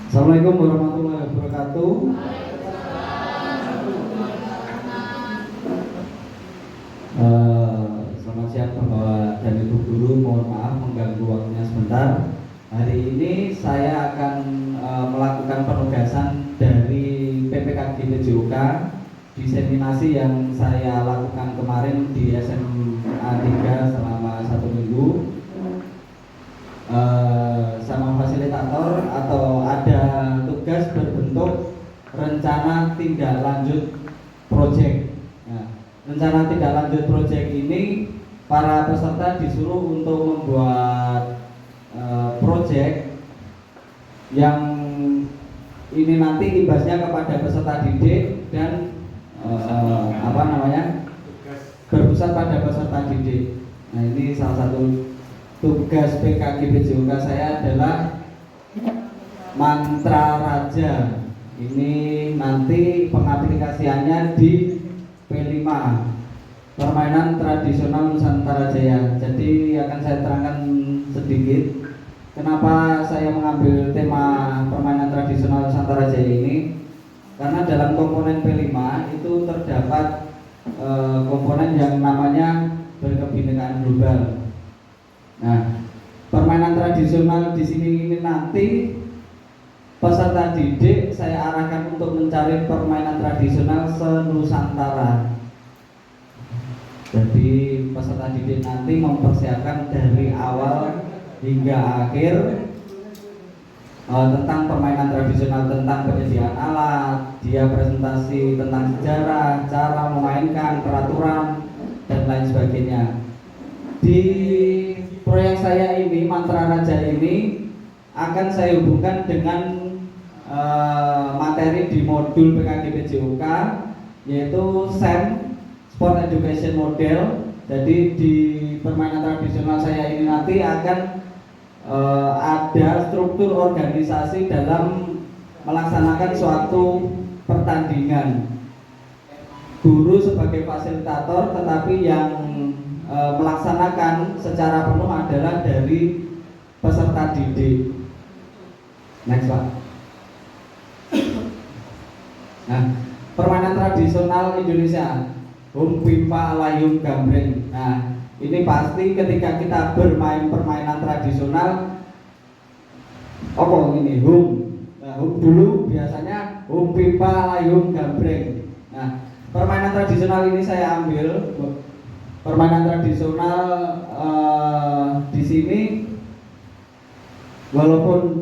Assalamualaikum warahmatullahi wabarakatuh. Selamat siang Bapak dan Ibu Guru, mohon maaf mengganggu waktunya sebentar. Hari ini saya akan melakukan penugasan dari PPKG PJOK, diseminasi yang saya lakukan kemarin di SMA 3 selama 1 minggu. Sama fasilitator atau ada tugas berbentuk rencana tindak lanjut proyek. Nah, rencana tindak lanjut proyek ini para peserta disuruh untuk membuat proyek yang ini nanti imbasnya kepada peserta didik dan berpusat pada peserta didik. Nah, ini salah satu tugas PKG PJOK saya adalah mantra raja. Ini nanti pengaplikasiannya di P5, permainan tradisional Nusantara Jaya. Jadi akan saya terangkan sedikit kenapa saya mengambil tema permainan tradisional Nusantara Jaya ini. Karena dalam komponen P5 itu terdapat komponen yang namanya berkebinekaan global. Nah, permainan tradisional di sini ini nanti peserta didik saya arahkan untuk mencari permainan tradisional senusantara. Jadi peserta didik nanti mempersiapkan dari awal hingga akhir tentang permainan tradisional, tentang penyediaan alat, dia presentasi tentang sejarah, cara memainkan, peraturan, dan lain sebagainya. Di proyek saya ini, mantra raja ini akan saya hubungkan dengan materi di modul PKG PJOK, yaitu SEM, Sport Education Model. Jadi di permainan tradisional saya ini nanti akan ada struktur organisasi dalam melaksanakan suatu pertandingan. Guru sebagai fasilitator, tetapi yang melaksanakan secara penuh adalah dari peserta didik. Next Pak. Nah, permainan tradisional Indonesia, hum pipa layung gambreng. Nah, ini pasti ketika kita bermain permainan tradisional, ini hum. Nah, hum dulu biasanya hum pipa layung gambreng. Nah, permainan tradisional ini saya ambil. Permainan tradisional di sini walaupun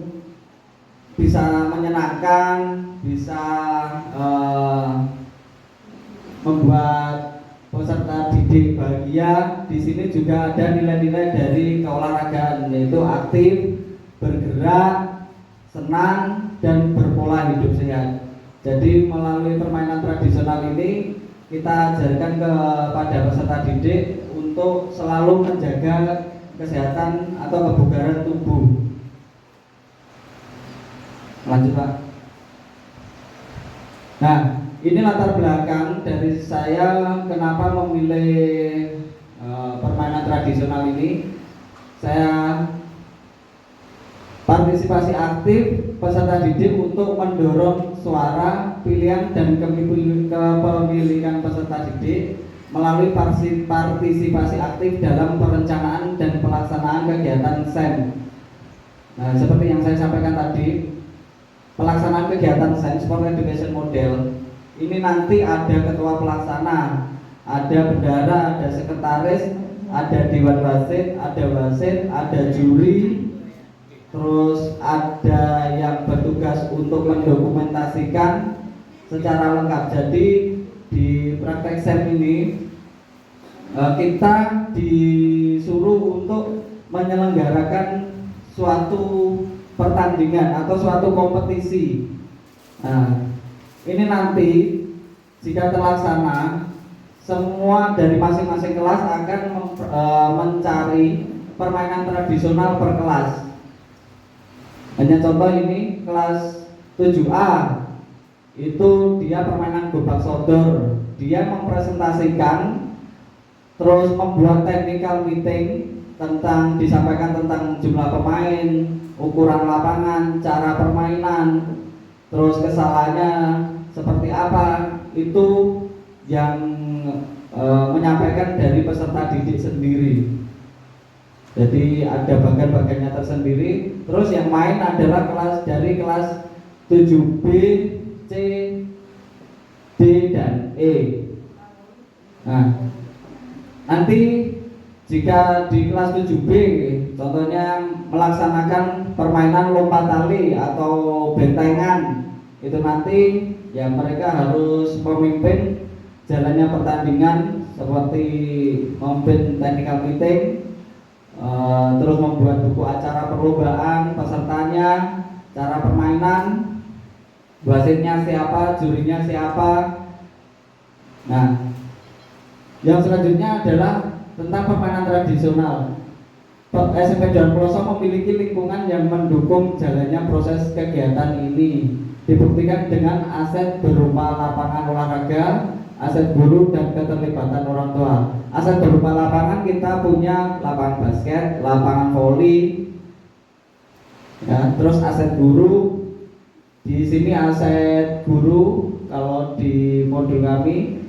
bisa menyenangkan, bisa membuat peserta didik bahagia, di sini juga ada nilai-nilai dari keolahragaan, yaitu aktif, bergerak, senang, dan berpola hidup sehat. Jadi melalui permainan tradisional ini kita ajarkan kepada peserta didik untuk selalu menjaga kesehatan atau kebugaran tubuh. Lanjut Pak. Nah, ini latar belakang dari saya kenapa memilih permainan tradisional ini. Saya partisipasi aktif peserta didik untuk mendorong suara, pilihan, dan kepemilikan peserta didik melalui partisipasi aktif dalam perencanaan dan pelaksanaan kegiatan SEM. Nah, seperti yang saya sampaikan tadi, pelaksanaan kegiatan SEM, Sport Education Model, ini nanti ada ketua pelaksana, ada bendara, ada sekretaris, ada dewan wasit, ada juri, terus ada yang bertugas untuk mendokumentasikan secara lengkap. Jadi di praktek SEM ini kita disuruh untuk menyelenggarakan suatu pertandingan atau suatu kompetisi. Nah, ini nanti jika terlaksana, semua dari masing-masing kelas akan mencari permainan tradisional per kelas. Hanya contoh ini kelas 7A itu dia permainan gobak sodor, dia mempresentasikan, terus membuat technical meeting disampaikan tentang jumlah pemain, ukuran lapangan, cara permainan, terus kesalahannya seperti apa, itu yang menyampaikan dari peserta didik sendiri. Jadi ada bagian-bagiannya tersendiri. Terus yang main adalah dari kelas 7B, C, D, dan E. Nah, nanti jika di kelas 7B contohnya melaksanakan permainan lompat tali atau bentengan, itu nanti ya mereka harus memimpin jalannya pertandingan seperti memimpin technical meeting, terus membuat buku acara perlombaan, pesertanya, cara permainan, wasitnya siapa, jurinya siapa. Nah, yang selanjutnya adalah tentang permainan tradisional. SMP Daun Pelosok memiliki lingkungan yang mendukung jalannya proses kegiatan ini. Dibuktikan dengan aset berupa lapangan olahraga, aset guru, dan keterlibatan orang tua. Aset berupa lapangan kita punya lapangan basket, lapangan voli, ya, terus aset guru. Di sini aset guru kalau di modul kami.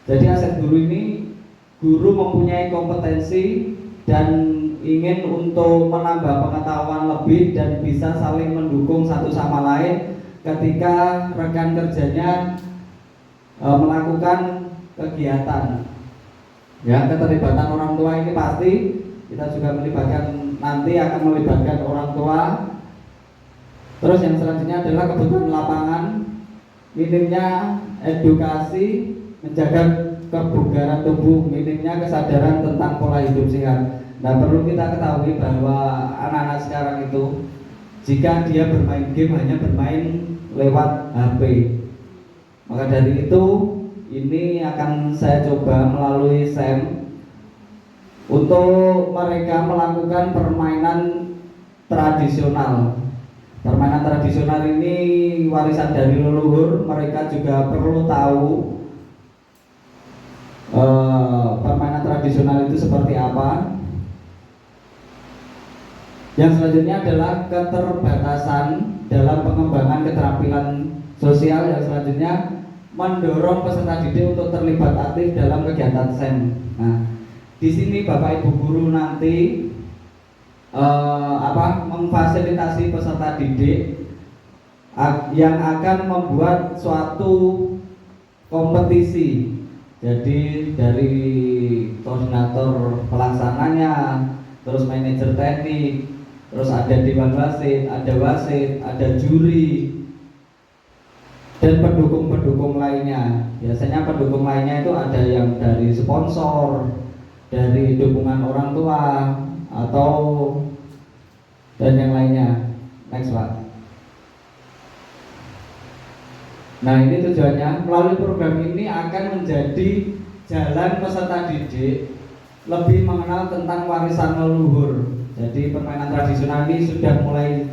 Jadi aset guru ini, guru mempunyai kompetensi dan ingin untuk menambah pengetahuan lebih dan bisa saling mendukung satu sama lain ketika rekan kerjanya melakukan kegiatan. Ya, keterlibatan orang tua ini pasti kita juga melibatkan, nanti akan melibatkan orang tua. Terus yang selanjutnya adalah kebutuhan lapangan, minimnya edukasi, menjaga kebugaran tubuh, minimnya kesadaran tentang pola hidup sehat. Nah, perlu kita ketahui bahwa anak-anak sekarang itu jika dia bermain game hanya bermain lewat HP. Maka dari itu ini akan saya coba melalui SEM untuk mereka melakukan permainan tradisional. Permainan tradisional ini warisan dari leluhur, mereka juga perlu tahu permainan tradisional itu seperti apa. Yang selanjutnya adalah keterbatasan dalam pengembangan keterampilan sosial. Yang selanjutnya mendorong peserta didik untuk terlibat aktif dalam kegiatan SEM. Nah, di sini Bapak Ibu guru nanti memfasilitasi peserta didik yang akan membuat suatu kompetisi. Jadi dari koordinator pelaksananya, terus manajer teknik, terus ada dewan wasit, ada juri, dan pendukung-pendukung lainnya. Biasanya pendukung lainnya itu ada yang dari sponsor, dari dukungan orang tua, atau dan yang lainnya. Next Pak. Nah, ini tujuannya, melalui program ini akan menjadi jalan peserta didik lebih mengenal tentang warisan leluhur. Jadi permainan tradisional ini sudah mulai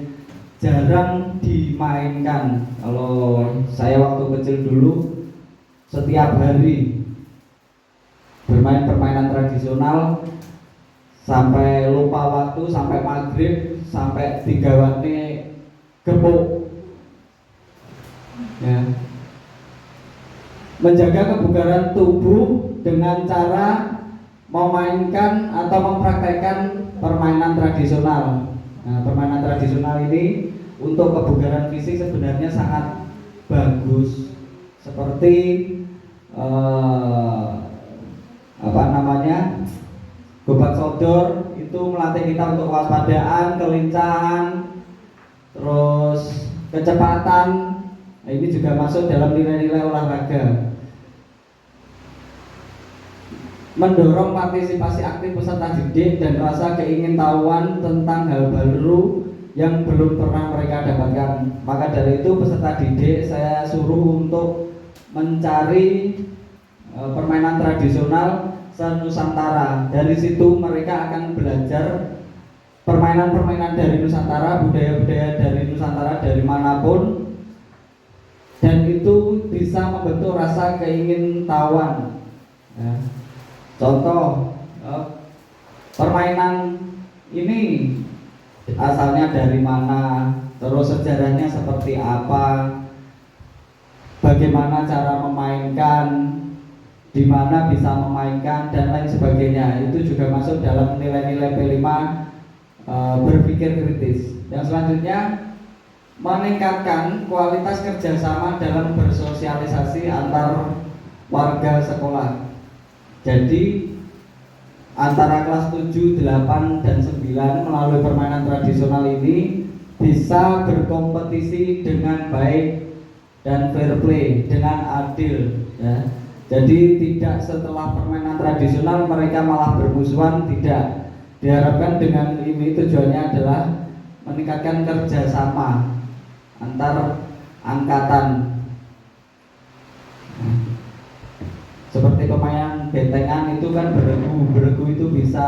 jarang dimainkan. Kalau saya waktu kecil dulu setiap hari bermain permainan tradisional sampai lupa waktu, sampai maghrib, sampai 3 waktu gepuk. Ya. Menjaga kebugaran tubuh dengan cara memainkan atau mempraktekkan permainan tradisional. Nah, permainan tradisional ini untuk kebugaran fisik sebenarnya sangat bagus. Seperti gobat sodor itu melatih kita untuk kewaspadaan, kelincahan, terus kecepatan. Nah, ini juga masuk dalam nilai-nilai olahraga. Mendorong partisipasi aktif peserta didik dan rasa keingintahuan tentang hal baru yang belum pernah mereka dapatkan. Maka dari itu peserta didik saya suruh untuk mencari permainan tradisional se-Nusantara. Dari situ mereka akan belajar permainan-permainan dari Nusantara, budaya-budaya dari Nusantara dari manapun. Dan itu bisa membentuk rasa keingintahuan. Ya. Contoh, permainan ini asalnya dari mana, terus sejarahnya seperti apa, bagaimana cara memainkan, di mana bisa memainkan, dan lain sebagainya. Itu juga masuk dalam nilai-nilai P5 berpikir kritis. Yang selanjutnya, meningkatkan kualitas kerjasama dalam bersosialisasi antar warga sekolah. Jadi antara kelas 7, 8, dan 9 melalui permainan tradisional ini bisa berkompetisi dengan baik dan fair play, dengan adil ya. Jadi tidak setelah permainan tradisional mereka malah bermusuhan, tidak. Diharapkan dengan ini tujuannya adalah meningkatkan kerjasama antar angkatan. Seperti pemain bentengan itu kan beregu itu bisa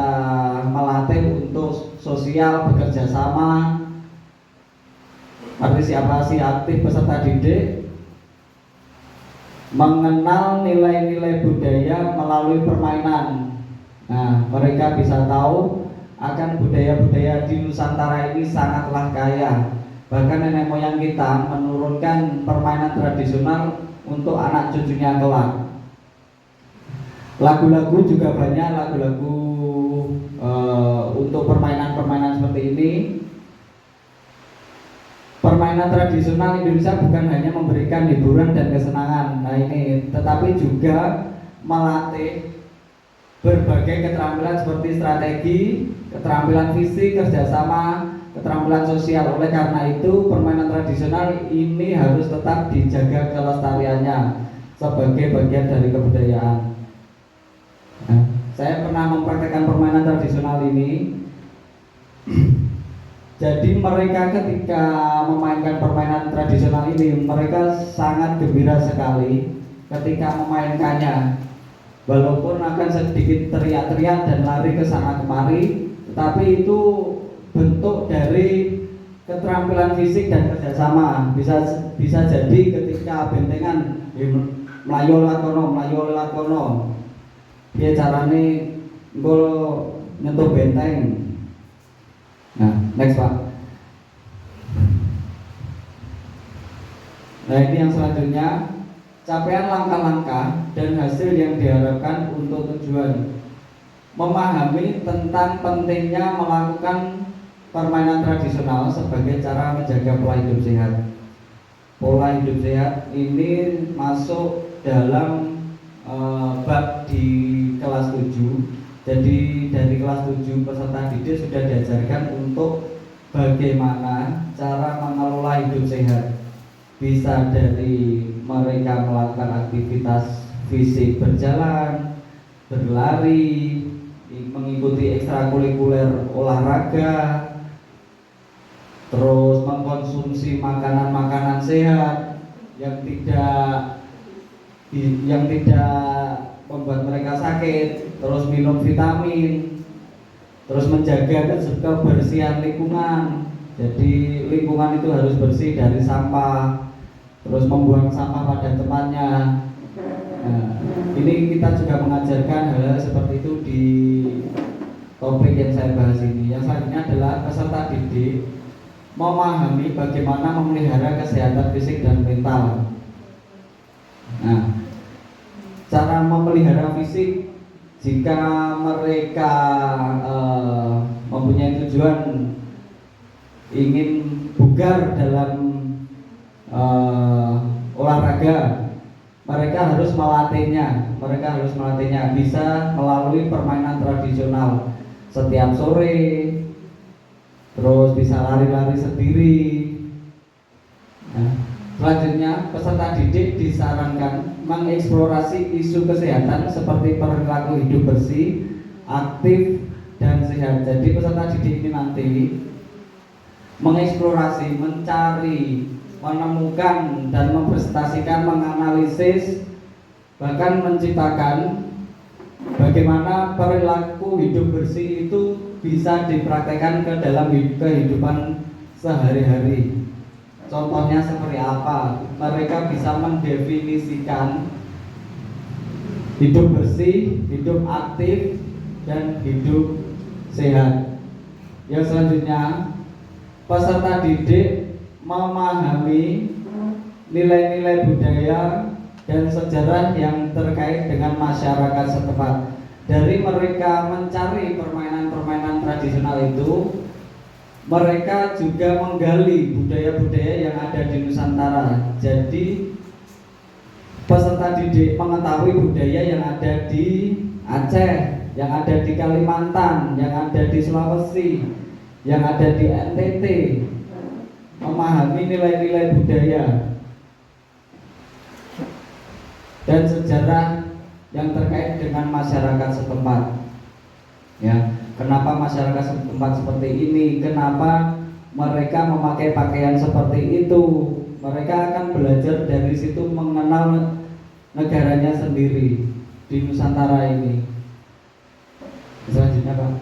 melatih untuk sosial, bekerja sama, partisipasi aktif peserta didik, mengenal nilai-nilai budaya melalui permainan. Nah, mereka bisa tahu akan budaya-budaya di Nusantara ini sangatlah kaya. Bahkan nenek moyang kita menurunkan permainan tradisional untuk anak cucunya kelak. Lagu-lagu juga banyak, lagu-lagu untuk permainan-permainan seperti ini. Permainan tradisional Indonesia bukan hanya memberikan hiburan dan kesenangan, nah ini, tetapi juga melatih berbagai keterampilan seperti strategi, keterampilan fisik, kerjasama, keterampilan sosial. Oleh karena itu, permainan tradisional ini harus tetap dijaga kelestariannya sebagai bagian dari kebudayaan. Nah, saya pernah mempraktekkan permainan tradisional ini. Jadi mereka ketika memainkan permainan tradisional ini, mereka sangat gembira sekali ketika memainkannya. Walaupun akan sedikit teriak-teriak dan lari ke sana kemari, tetapi itu bentuk dari keterampilan fisik dan kerjasama. Bisa jadi ketika bentengan melayu lewat kono, dia carane nyentuh benteng. Nah, next Pak. Nah, ini yang selanjutnya, capaian langkah-langkah dan hasil yang diharapkan untuk tujuan. Memahami tentang pentingnya melakukan permainan tradisional sebagai cara menjaga pola hidup sehat. Pola hidup sehat ini masuk dalam bab di kelas 7. Jadi dari kelas 7 peserta didik sudah diajarkan untuk bagaimana cara mengelola hidup sehat. Bisa dari mereka melakukan aktivitas fisik, berjalan, berlari, mengikuti ekstrakurikuler olahraga, terus mengkonsumsi makanan-makanan sehat yang tidak membuat mereka sakit, terus minum vitamin, terus menjaga kebersihan lingkungan. Jadi lingkungan itu harus bersih dari sampah, terus membuang sampah pada tempatnya. Nah, ini kita juga mengajarkan hal-hal seperti itu di topik yang saya bahas ini. Yang selanjutnya adalah peserta didik memahami bagaimana memelihara kesehatan fisik dan mental. Nah, cara memelihara fisik, jika mereka mempunyai tujuan ingin bugar dalam olahraga, mereka harus melatihnya. Bisa melalui permainan tradisional setiap sore, terus bisa lari-lari sendiri. Nah, selanjutnya peserta didik disarankan mengeksplorasi isu kesehatan seperti perilaku hidup bersih, aktif, dan sehat. Jadi peserta didik ini nanti mengeksplorasi, mencari, menemukan, dan mempresentasikan, menganalisis, bahkan menciptakan bagaimana perilaku hidup bersih itu bisa dipraktekkan ke dalam kehidupan sehari-hari. Contohnya seperti apa? Mereka bisa mendefinisikan hidup bersih, hidup aktif, dan hidup sehat. Yang selanjutnya, peserta didik memahami nilai-nilai budaya dan sejarah yang terkait dengan masyarakat setempat. Dari mereka mencari permainan-permainan tradisional itu, mereka juga menggali budaya-budaya yang ada di Nusantara. Jadi peserta didik mengetahui budaya yang ada di Aceh, yang ada di Kalimantan, yang ada di Sulawesi, yang ada di NTT, memahami nilai-nilai budaya dan sejarah yang terkait dengan masyarakat setempat. Ya, kenapa masyarakat setempat seperti ini? Kenapa mereka memakai pakaian seperti itu? Mereka akan belajar dari situ mengenal negaranya sendiri di Nusantara ini. Selanjutnya, Pak.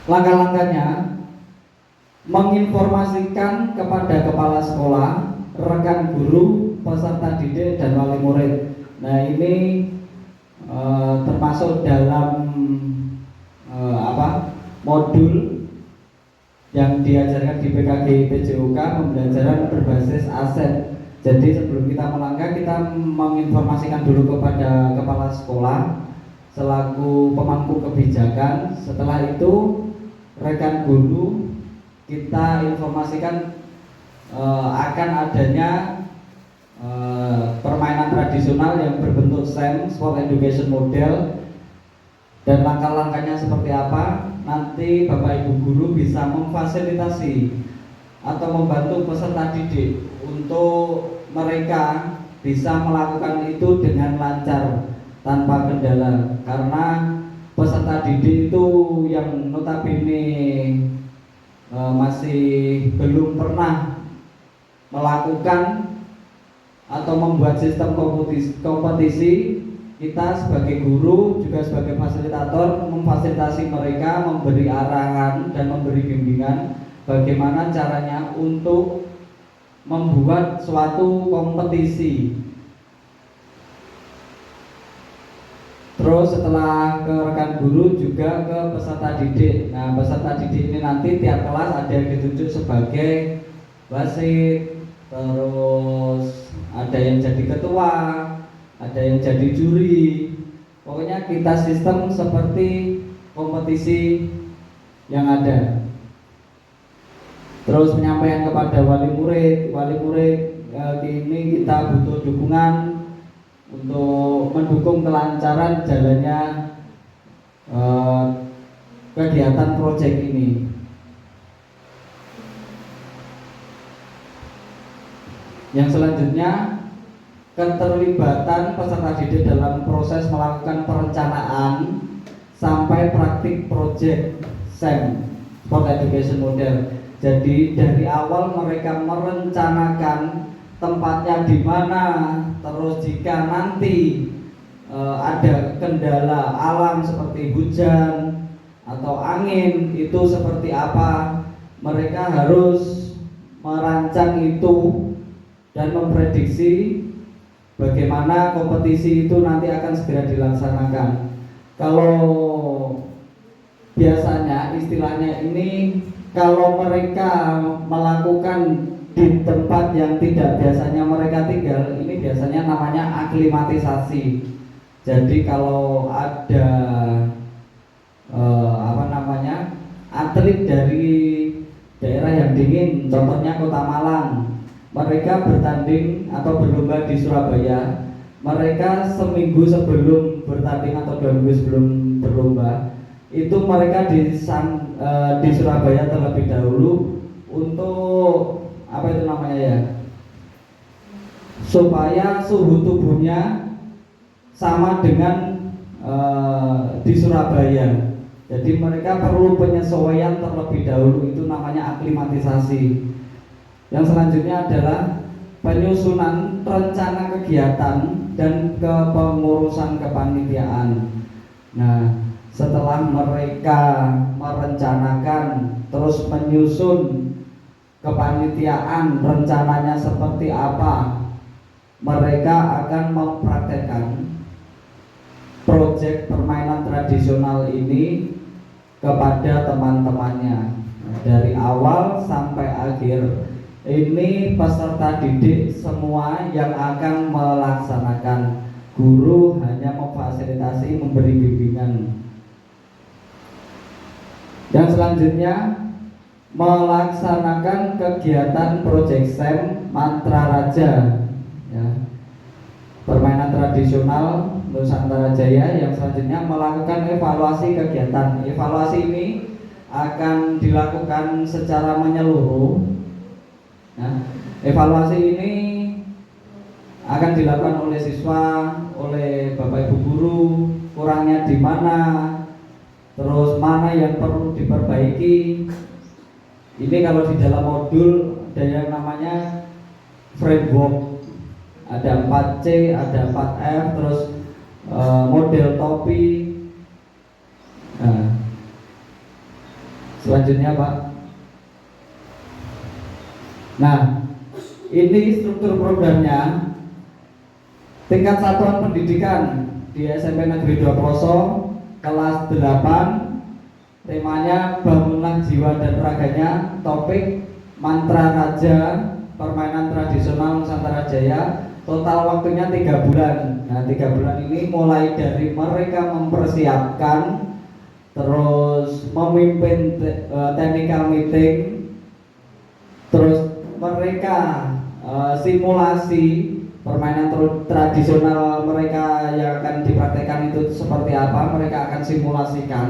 Langkah-langkahnya menginformasikan kepada kepala sekolah, rekan guru, peserta didik dan wali murid. Nah, ini termasuk dalam modul yang diajarkan di PKG PJOK, pembelajaran berbasis aset. Jadi sebelum kita melangkah, kita menginformasikan dulu kepada kepala sekolah selaku pemangku kebijakan. Setelah itu rekan guru kita informasikan akan adanya permainan tradisional yang berbentuk SEM, Sport Education Model, dan langkah-langkahnya seperti apa. Nanti Bapak Ibu guru bisa memfasilitasi atau membantu peserta didik untuk mereka bisa melakukan itu dengan lancar tanpa kendala, karena peserta didik itu yang notabene masih belum pernah melakukan atau membuat sistem kompetisi. Kita sebagai guru juga sebagai fasilitator memfasilitasi mereka, memberi arahan dan memberi bimbingan bagaimana caranya untuk membuat suatu kompetisi. Terus setelah ke rekan guru juga ke peserta didik. Nah, peserta didik ini nanti tiap kelas ada yang ditunjuk sebagai wasit, terus ada yang jadi ketua, ada yang jadi juri. Pokoknya kita sistem seperti kompetisi yang ada. Terus penyampaian kepada wali murid ini kita butuh dukungan untuk mendukung kelancaran jalannya kegiatan proyek ini. Yang selanjutnya, keterlibatan peserta didik dalam proses melakukan perencanaan sampai praktik proyek SEM, Sport Education Model. Jadi dari awal mereka merencanakan tempatnya di mana, terus jika nanti ada kendala alam seperti hujan atau angin itu seperti apa, mereka harus merancang itu dan memprediksi bagaimana kompetisi itu nanti akan segera dilaksanakan. Kalau biasanya istilahnya ini, kalau mereka melakukan di tempat yang tidak biasanya mereka tinggal, ini biasanya namanya aklimatisasi. Jadi kalau ada atlet dari daerah yang dingin, contohnya Kota Malang, mereka bertanding atau berlomba di Surabaya, mereka seminggu sebelum bertanding atau 2 minggu sebelum berlomba itu mereka di Surabaya terlebih dahulu untuk supaya suhu tubuhnya sama dengan di Surabaya. Jadi mereka perlu penyesuaian terlebih dahulu, itu namanya aklimatisasi. Yang selanjutnya adalah penyusunan rencana kegiatan dan kepengurusan kepanitiaan. Nah, setelah mereka merencanakan terus menyusun kepanitiaan, rencananya seperti apa, mereka akan mempraktekkan proyek permainan tradisional ini kepada teman-temannya. Dari awal sampai akhir ini peserta didik semua yang akan melaksanakan. Guru hanya memfasilitasi, memberi bimbingan. Yang selanjutnya melaksanakan kegiatan Project SEM Mantra Raja, ya, permainan tradisional Nusantara Jaya. Yang selanjutnya melakukan evaluasi kegiatan. Evaluasi ini akan dilakukan secara menyeluruh. Nah, evaluasi ini akan dilakukan oleh siswa, oleh Bapak Ibu guru, kurangnya di mana, terus mana yang perlu diperbaiki. Ini kalau di dalam modul ada yang namanya framework, ada 4C, ada 4F, terus model topi. Nah, selanjutnya Pak. Nah, ini struktur programnya. Tingkat satuan pendidikan di SMP Negeri 2 Ploso kelas 8, temanya bangunlah jiwa dan raganya, topik mantra raja, permainan tradisional Nusantara Jaya. Total waktunya 3 bulan. Nah, 3 bulan ini mulai dari mereka mempersiapkan, terus memimpin technical meeting, terus mereka simulasi permainan tradisional mereka yang akan dipraktekkan itu seperti apa. Mereka akan simulasikan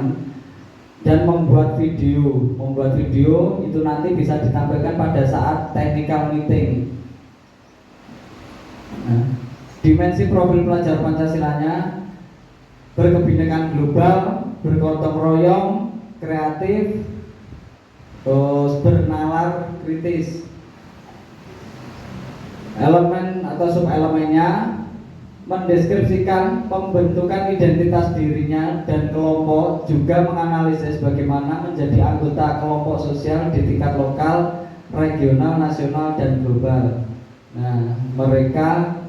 dan membuat video. Membuat video itu nanti bisa ditampilkan pada saat technical meeting. Nah, dimensi profil pelajar Pancasilanya: berkebinekaan global, bergotong royong, kreatif, terus bernalar kritis. Elemen atau subelemennya mendeskripsikan pembentukan identitas dirinya dan kelompok, juga menganalisis bagaimana menjadi anggota kelompok sosial di tingkat lokal, regional, nasional, dan global. Nah, mereka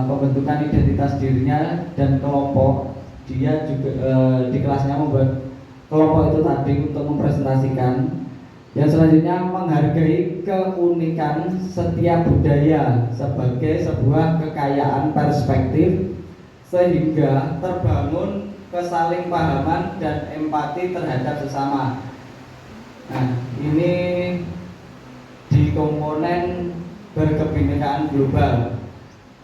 pembentukan identitas dirinya dan kelompok, dia juga di kelasnya membuat kelompok itu tadi untuk mempresentasikan. Yang selanjutnya menghargai keunikan setiap budaya sebagai sebuah kekayaan perspektif sehingga terbangun kesalingpahaman dan empati terhadap sesama. Nah, ini di komponen berkebinekaan global,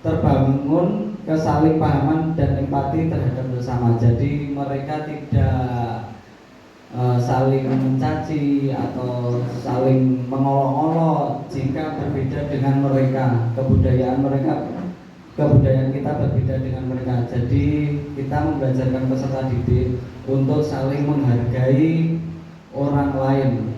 terbangun kesalingpahaman dan empati terhadap sesama. Jadi mereka tidak saling mencaci atau saling mengolok-olok jika berbeda dengan mereka. Kebudayaan kita berbeda dengan mereka. Jadi kita membelajarkan peserta didik untuk saling menghargai orang lain.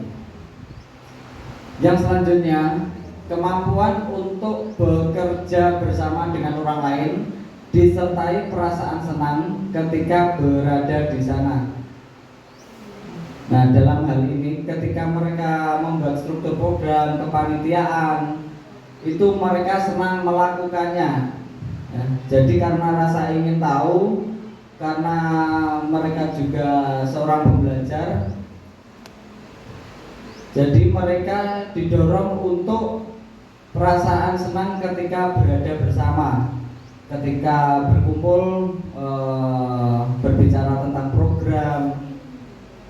Yang selanjutnya, kemampuan untuk bekerja bersama dengan orang lain disertai perasaan senang ketika berada di sana. Nah, dalam hal ini ketika mereka membuat struktur program kepanitiaan, itu mereka senang melakukannya. Ya, jadi karena rasa ingin tahu, karena mereka juga seorang pembelajar, jadi mereka didorong untuk perasaan senang ketika berada bersama, ketika berkumpul, berbicara tentang program,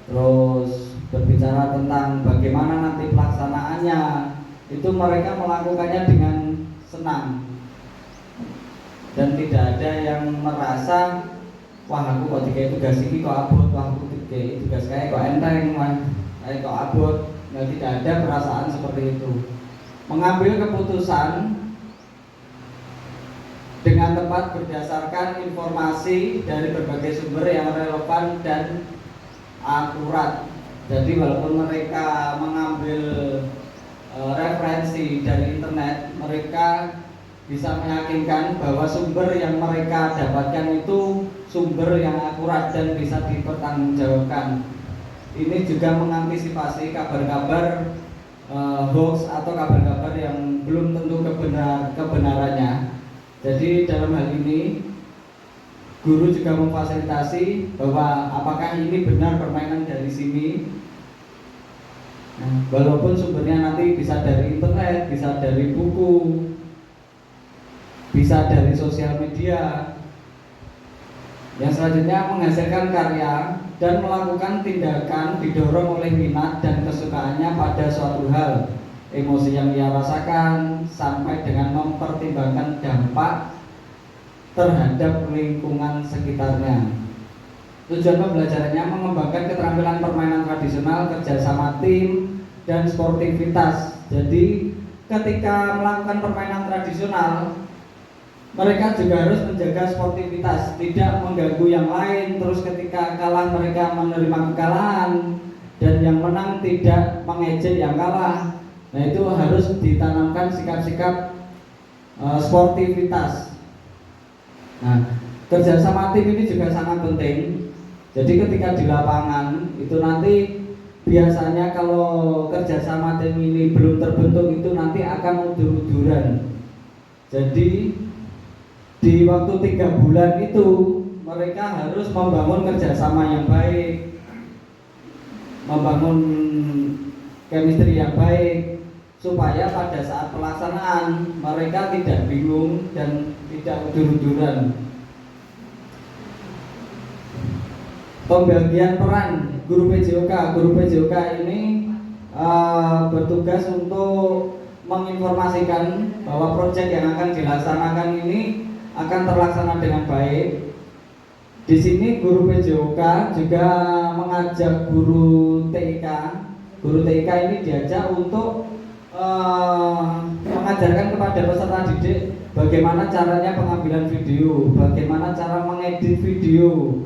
terus berbicara tentang bagaimana nanti pelaksanaannya. Itu mereka melakukannya dengan senang dan tidak ada yang merasa, wah aku kok dikai tugas ini kok abot, wah aku dikai tugas kayak kok enteng, wah kok abot. Nah, tidak ada perasaan seperti itu. Mengambil keputusan dengan tepat berdasarkan informasi dari berbagai sumber yang relevan dan akurat. Jadi walaupun mereka mengambil referensi dari internet, mereka bisa meyakinkan bahwa sumber yang mereka dapatkan itu sumber yang akurat dan bisa dipertanggungjawabkan. Ini juga mengantisipasi kabar-kabar hoax atau kabar-kabar yang belum tentu kebenarannya. Jadi dalam hal ini guru juga memfasilitasi bahwa apakah ini benar permainan dari sini. Nah, walaupun sumbernya nanti bisa dari internet, bisa dari buku, bisa dari sosial media. Yang selanjutnya menghasilkan karya dan melakukan tindakan didorong oleh minat dan kesukaannya pada suatu hal, emosi yang ia rasakan, sampai dengan mempertimbangkan dampak terhadap lingkungan sekitarnya. Tujuan pembelajarannya mengembangkan keterampilan permainan tradisional, kerjasama tim, dan sportivitas. Jadi ketika melakukan permainan tradisional, mereka juga harus menjaga sportivitas, tidak mengganggu yang lain. Terus ketika kalah mereka menerima kekalahan, dan yang menang tidak mengejek yang kalah. Nah, itu harus ditanamkan sikap-sikap sportivitas. Nah, kerjasama tim ini juga sangat penting. Jadi ketika di lapangan itu nanti biasanya kalau kerjasama tim ini belum terbentuk itu nanti akan udur-uduran. Jadi di waktu 3 bulan itu mereka harus membangun kerjasama yang baik, membangun chemistry yang baik, supaya pada saat pelaksanaan mereka tidak bingung dan tidak udur-uduran. Pembagian peran guru PJOK. Guru PJOK ini bertugas untuk menginformasikan bahwa proyek yang akan dilaksanakan ini akan terlaksana dengan baik. Di sini guru PJOK juga mengajak guru TIK. Guru TIK ini diajak untuk mengajarkan kepada peserta didik bagaimana caranya pengambilan video, bagaimana cara mengedit video,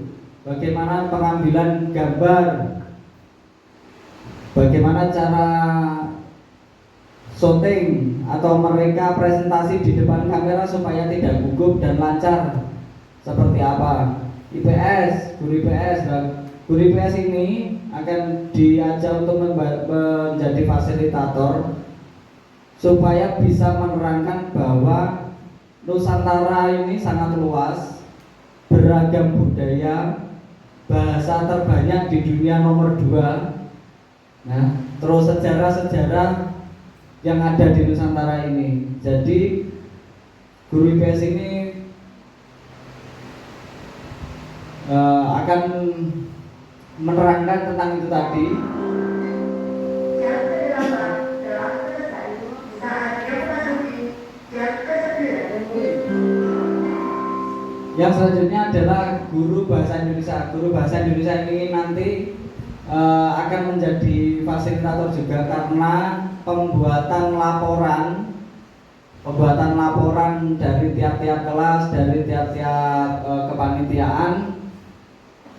bagaimana pengambilan gambar, bagaimana cara syuting atau mereka presentasi di depan kamera supaya tidak gugup dan lancar. Seperti apa? IPS, guru IPS. Guru IPS ini akan diajak untuk menjadi fasilitator supaya bisa menerangkan bahwa Nusantara ini sangat luas, beragam budaya, bahasa terbanyak di dunia nomor 2. Nah, terus sejarah-sejarah yang ada di Nusantara ini. Jadi guru IPS ini akan menerangkan tentang itu tadi. Yang selanjutnya adalah guru bahasa Indonesia. Guru bahasa Indonesia ini nanti akan menjadi fasilitator juga karena pembuatan laporan dari tiap-tiap kelas, dari tiap-tiap kepanitiaan,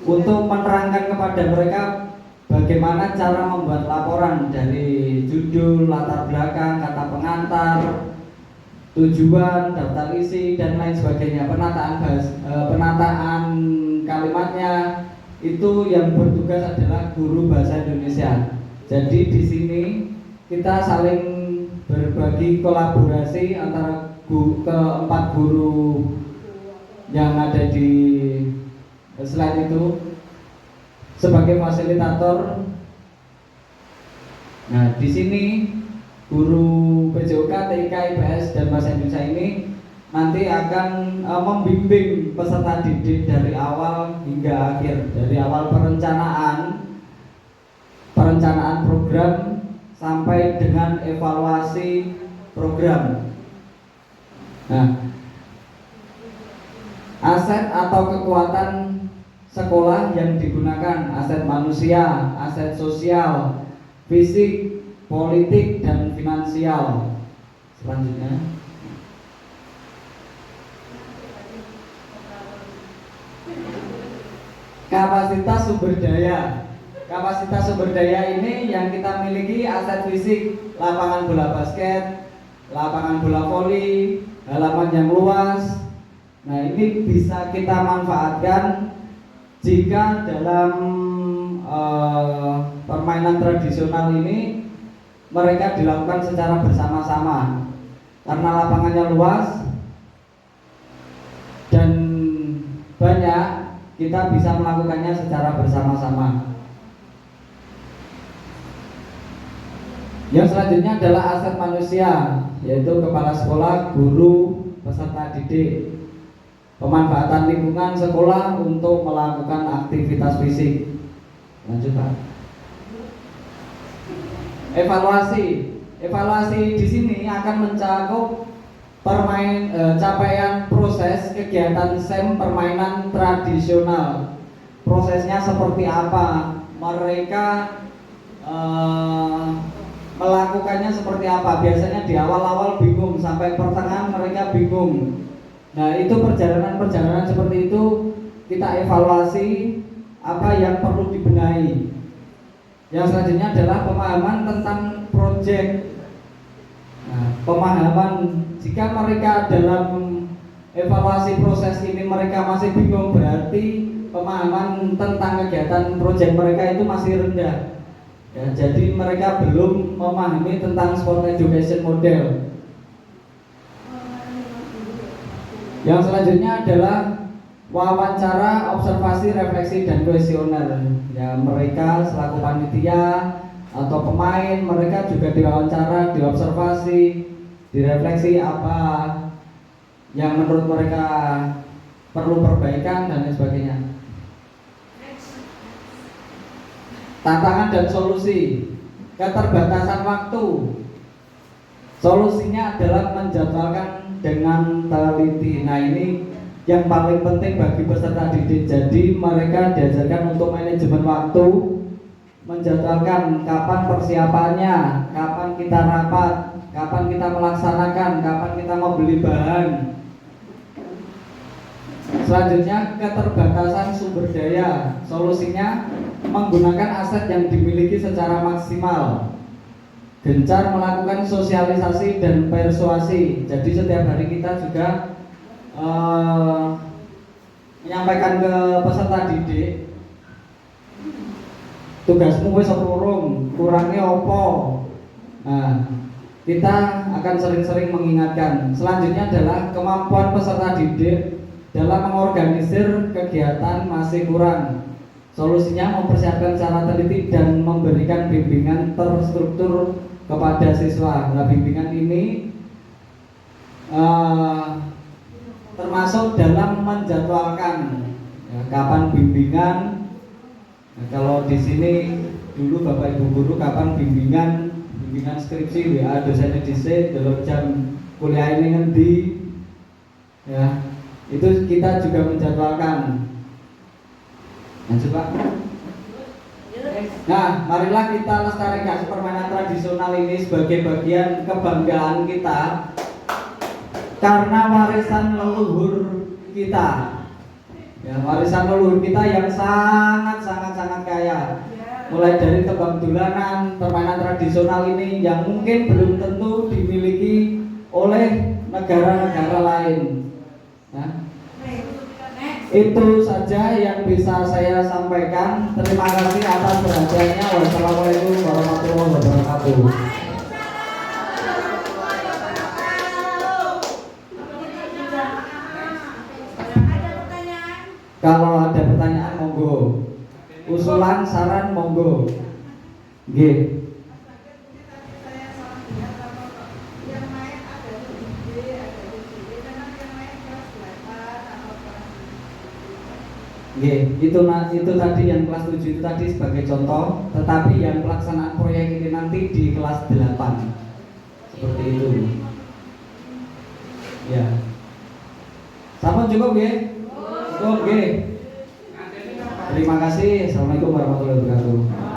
untuk menerangkan kepada mereka bagaimana cara membuat laporan dari judul, latar belakang, kata pengantar, tujuan, daftar isi, dan lain sebagainya. Penataan kalimatnya itu yang bertugas adalah guru bahasa Indonesia. Jadi di sini kita saling berbagi kolaborasi antara keempat guru yang ada di slide itu sebagai fasilitator. Nah, di sini guru PJOK, TIK, IPS, dan bahasa Indonesia ini nanti akan membimbing peserta didik dari awal hingga akhir, dari awal perencanaan program sampai dengan evaluasi program. Nah, aset atau kekuatan sekolah yang digunakan, aset manusia, aset sosial, fisik, politik, dan finansial. Selanjutnya, kapasitas sumber daya. Kapasitas sumber daya ini yang kita miliki aset fisik, lapangan bola basket, lapangan bola voli, halaman yang luas. Nah, ini bisa kita manfaatkan jika dalam permainan tradisional ini mereka dilakukan secara bersama-sama, karena lapangannya luas dan banyak. kita bisa melakukannya secara bersama-sama. Yang selanjutnya adalah aset manusia, yaitu kepala sekolah, guru, peserta didik. Pemanfaatan lingkungan sekolah untuk melakukan aktivitas fisik. Lanjut Pak. Evaluasi di sini akan mencakup capaian proses kegiatan SEM permainan tradisional. Prosesnya seperti apa? Mereka melakukannya seperti apa? Biasanya di awal-awal bingung, sampai pertengahan mereka bingung. Nah, itu perjalanan seperti itu kita evaluasi apa yang perlu dibenahi. Yang selanjutnya adalah pemahaman tentang proyek. Nah, pemahaman jika mereka dalam evaluasi proses ini mereka masih bingung, berarti pemahaman tentang kegiatan proyek mereka itu masih rendah. Ya, jadi mereka belum memahami tentang sport education model. Yang selanjutnya adalah wawancara, observasi, refleksi, dan kuesioner. Ya, mereka selaku panitia atau pemain, mereka juga diwawancara, diobservasi, direfleksi apa yang menurut mereka perlu perbaikan dan lain sebagainya. Tantangan dan solusi. Keterbatasan waktu. Solusinya adalah menjadwalkan dengan teliti. Nah, ini yang paling penting bagi peserta didik. Jadi mereka diajarkan untuk manajemen waktu, menjadwalkan kapan persiapannya, kapan kita rapat, kapan kita melaksanakan, kapan kita membeli bahan. Selanjutnya, keterbatasan sumber daya. Solusinya menggunakan aset yang dimiliki secara maksimal. Gencar melakukan sosialisasi dan persuasi. Jadi setiap hari kita juga menyampaikan ke peserta didik, tugasmu wis urung, kurangnya opo. Nah, kita akan sering-sering mengingatkan. Selanjutnya adalah kemampuan peserta didik dalam mengorganisir kegiatan masih kurang. Solusinya mempersiapkan secara teliti dan memberikan bimbingan terstruktur kepada siswa. Nah, bimbingan ini termasuk dalam menjadwalkan ya, kapan bimbingan. Nah, kalau di sini dulu Bapak Ibu guru kapan bimbingan skripsi WA dosennya dhisik dalam jam kuliah ini ngendi ya, itu kita juga menjadwalkan. Lanjut Pak. Nah, marilah kita lestarikan permainan tradisional ini sebagai bagian kebanggaan kita karena warisan leluhur kita. Ya, warisan leluhur kita yang sangat kaya. Mulai dari tebang dolanan, permainan tradisional ini yang mungkin belum tentu dimiliki oleh negara-negara lain. Nah, itu saja yang bisa saya sampaikan. Terima kasih atas perhatiannya. Wassalamualaikum warahmatullahi wabarakatuh. Kalau ada pertanyaan monggo. Usulan, saran monggo. Nggih. Itu tadi yang kelas 7 itu tadi sebagai contoh, tetapi yang pelaksanaan proyek ini nanti di kelas 8. Seperti itu. Ya. Sama cukup nggih? Cukup nggih. Terima kasih. Assalamualaikum warahmatullahi wabarakatuh.